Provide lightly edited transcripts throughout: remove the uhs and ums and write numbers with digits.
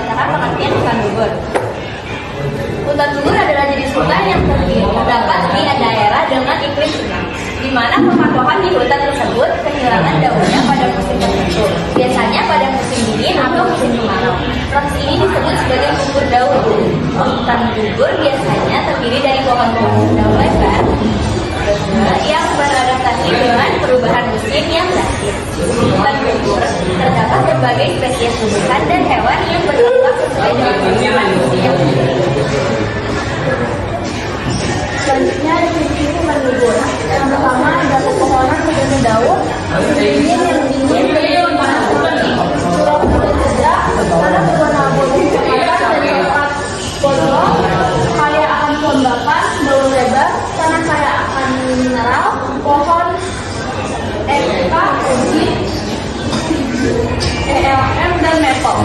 membacakan pengertian hutan gugur. Hutan gugur adalah jenis hutan yang terdapat di daerah dengan iklim tenang, di mana pematuhan di hutan tersebut kehilangan daunnya pada musim tertentu, biasanya pada musim dingin atau musim kemarau. Proses ini disebut sebagai gugur daun. Hutan gugur biasanya terdiri dari pohon-pohon daun lebar yang beradaptasi dengan perubahan musim yang drastis. Di hutan gugur terdapat berbagai spesies tumbuhan dan hewan yang berkembang sesuai dengan perubahan musim. Selanjutnya ada ciri-ciri hutan gugur. Yang pertama ada pepohonan bergantung daun, dingin yang dingin, panas tinggi, curah hujan rendah, tanah berwarna abu-abu coklat dan coklat gondrong, kaya akan kelembapan, daun lebar, tanah kaya akan mineral, pohon Euca, ubi, ELM dan maple.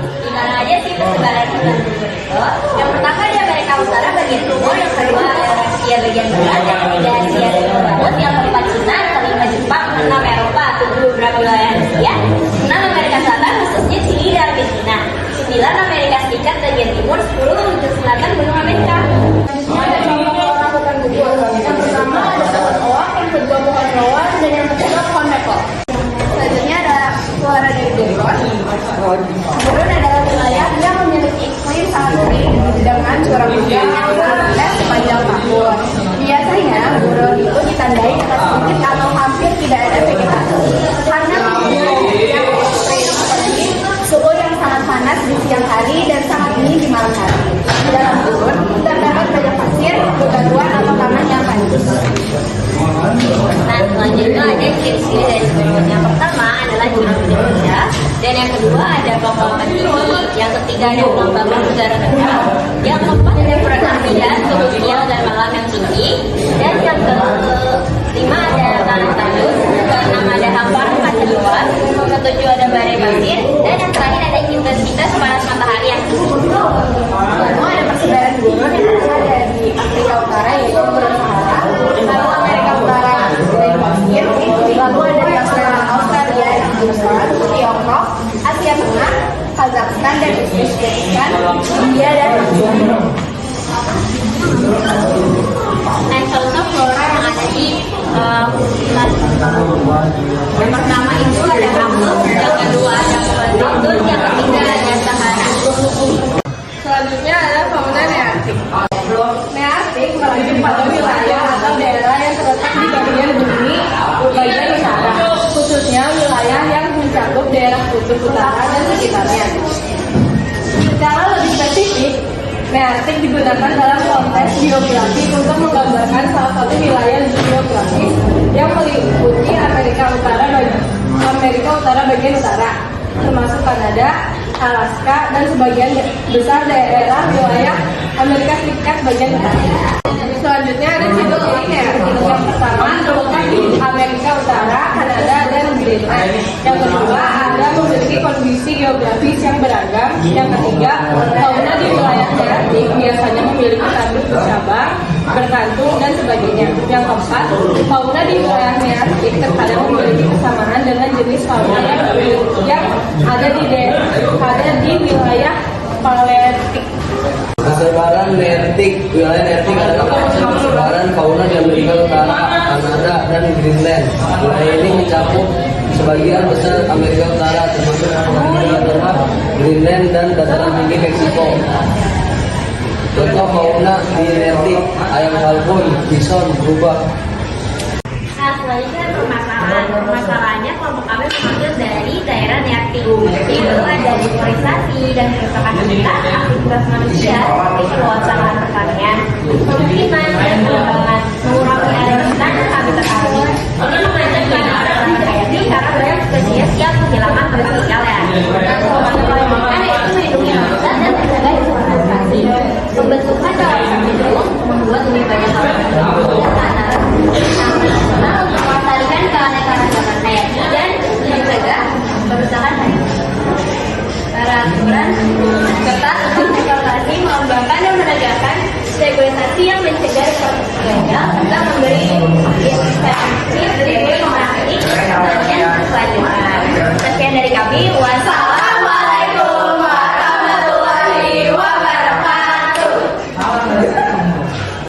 Di mana aja sih persebaran hutan gugur itu? Yang pertama di Amerika Utara bagian timur, yang kedua Asia bagian barat, yang ketiga Asia dan laut, yang keempat Cina, kelima Jepang, enam Eropa, tujuh beberapa wilayah Asia, enam Amerika Selatan khususnya Chili dan Argentina, sembilan Amerika Serikat bagian timur, 10 ujung selatan benua Amerika. Ada contoh orang hutan gugur. Yang pertama ada pohon oak, yang kedua pohon rowan, dan yang ketiga pohon maple. Selanjutnya ada suara dari gurun. Gurun adalah wilayah yang memiliki iklim sangat kering dengan curah hujan yang rendah sepanjang tahun. Biasanya gurun itu ditandai dengan sedikit atau hampir tidak ada vegetasi. Karena yang ekstrim seperti suhu yang sangat panas di siang hari dan sangat dingin di malam hari. Di dalam gurun terdapat banyak pasir, bebatuan atau tanah yang panas. Nah, selanjutnya ada ciri-ciri dari gurun. Yang pertama adalah curah hujan rendah, dan yang kedua ada kelembapan tinggi, yang ketiga ada kelembapan udara rendah, yang keempat ada perakiraan suhu siang dan malam yang tinggi, dan yang kelima ada tanah tandus, keenam ada hamparan pasir luas, ketujuh ada badai pasir, dan yang terakhir ada intensitas panas matahari yang tinggi. Lalu ada persebaran gurun yang ada di Afrika Utara yaitu gurun Sahara, lalu Amerika Utara dari pasir, lalu ada di Australia dan Tiongkok, Asia Tengah, Kazakhstan dan Uzbekistan, India dan Rusia. Nah, contoh flora yang ada di hutan. Yang pertama itu ada Amazon, yang kedua ada Amazon, yang ketiga ada Sahara. Selanjutnya ada fauna neartik. Neartik merujuk pada wilayah atau daerah yang terletak di bagian bumi bagian utara, khususnya wilayah yang mencakup daerah kutub utara dan sekitarnya. Secara lebih spesifik, neartik digunakan dalam konteks geografi untuk menggambarkan salah satu wilayah geografis yang meliputi Amerika Utara bagian utara, termasuk Kanada, Alaska, dan sebagian besar daerah wilayah Amerika Serikat bagian utara. Selanjutnya ada ciri-ciri neartik. Yang pertama terletak di Amerika Utara, Kanada, dan Greenland. Yang kedua ada memiliki kondisi geografis yang beragam. Yang ketiga, fauna di wilayah neartik biasanya memiliki tanduk bercabang, berkantung, dan sebagainya. Yang keempat, fauna di wilayah neartik terkadang memiliki kesamaan dengan jenis fauna yang ada di wilayah palearktik. Persebaran neartik. Wilayah neartik adalah persebaran fauna di Amerika Utara, Kanada, dan Greenland. Wilayah ini mencakup sebagian besar Amerika Utara, termasuk Amerika Tengah, Greenland, dan dataran tinggi Meksiko. Contoh fauna di neartik: ayam kalkun, bison, rubah. Nah, selanjutnya permasalahannya kelompok kami mengambil dari daerah neartik, yaitu ada deforestasi dan kerusakan habitat, aktivitas manusia seperti perluasan lahan pertanian, pemukiman, dan pengembangan mengurangi area hutan dan habitat alami. Ini mengancam keanekaragaman hayati karena banyak spesies yang kehilangan fungsi sosialnya. Kan yaitu melindungi habitat dan mencegah deforestasi. Pembentukan kawasan itu membuat lebih banyak kawasan nasional untuk melestarikan keanekaragaman hayati dan mencegah kerusakan hayati. Peraturan ketat tentang deforestasi mengembangkan dan menegakkan regulasi yang mencegah deforestasi ilegal serta memberi